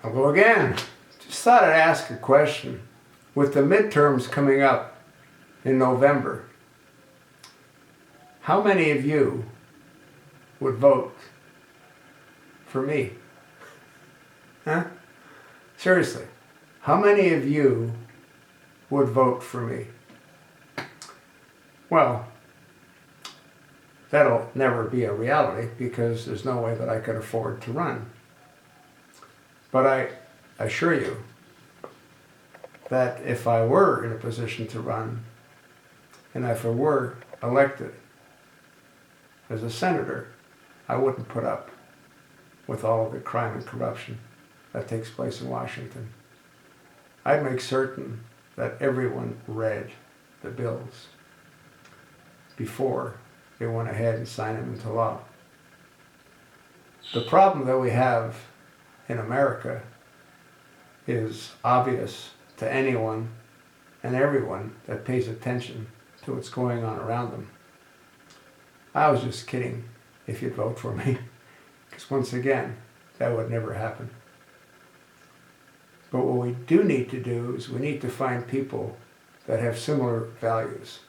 I'll go again. Just thought I'd ask a question. With the midterms coming up in November, how many of you would vote for me? Huh? Seriously, how many of you would vote for me? Well, that'll never be a reality because there's no way that I could afford to run. But I assure you that if I were in a position to run, and if I were elected as a senator, I wouldn't put up with all of the crime and corruption that takes place in Washington. I'd make certain that everyone read the bills before they went ahead and signed them into law. The problem that we have in America is obvious to anyone and everyone that pays attention to what's going on around them. I was just kidding if you'd vote for me, because once again, that would never happen. But what we do need to do is we need to find people that have similar values.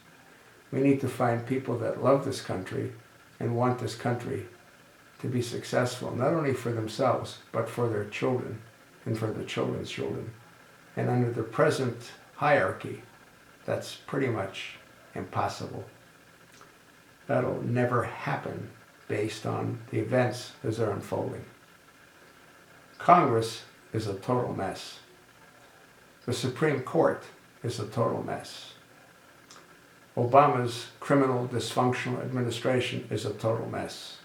We need to find people that love this country and want this country to be successful, not only for themselves, but for their children and for their children's children. And under the present hierarchy, that's pretty much impossible. That'll never happen based on the events as they're unfolding. Congress is a total mess. The Supreme Court is a total mess. Obama's criminal dysfunctional administration is a total mess.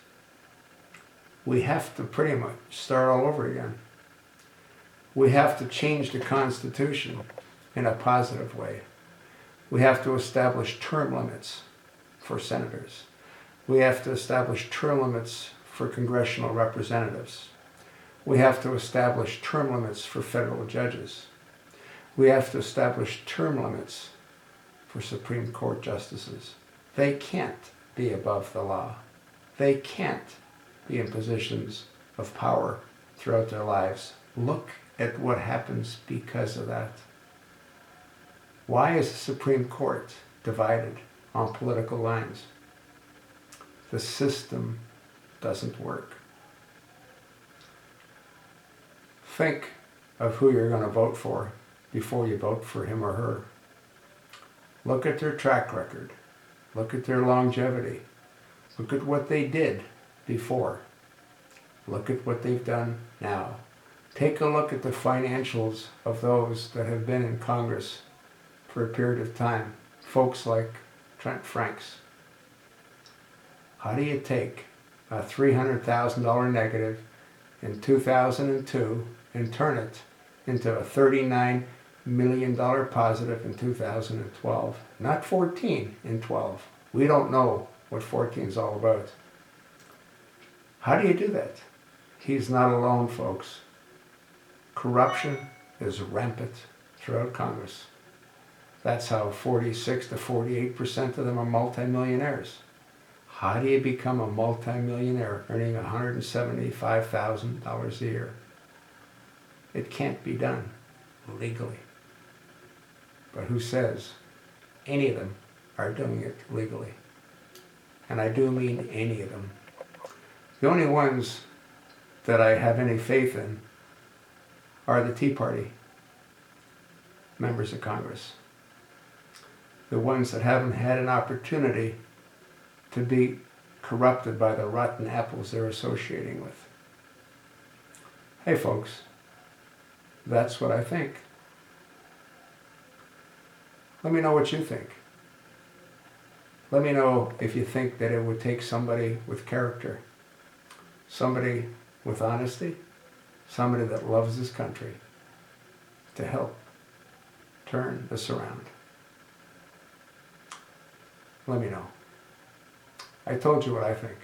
We have to pretty much start all over again. We have to change the Constitution in a positive way. We have to establish term limits for senators. We have to establish term limits for congressional representatives. We have to establish term limits for federal judges. We have to establish term limits for Supreme Court justices. They can't be above the law. They can't be in positions of power throughout their lives. Look at what happens because of that. Why is the Supreme Court divided on political lines? The system doesn't work. Think of who you're going to vote for before you vote for him or her. Look at their track record. Look at their longevity. Look at what they did before. Look at what they've done now. Take a look at the financials of those that have been in Congress for a period of time. Folks like Trent Franks. How do you take a $300,000 negative in 2002 and turn it into a $39 million positive in 2012? Not 14 in 12. We don't know what 14 is all about. How do you do that? He's not alone, folks. Corruption is rampant throughout Congress. That's how 46 to 48% of them are multimillionaires. How do you become a multimillionaire earning $175,000 a year? It can't be done legally. But who says any of them are doing it legally? And I do mean any of them. The only ones that I have any faith in are the Tea Party members of Congress. The ones that haven't had an opportunity to be corrupted by the rotten apples they're associating with. Hey folks, that's what I think. Let me know what you think. Let me know if you think that it would take somebody with character, somebody with honesty, somebody that loves this country to help turn this around. Let me know. I told you what I think.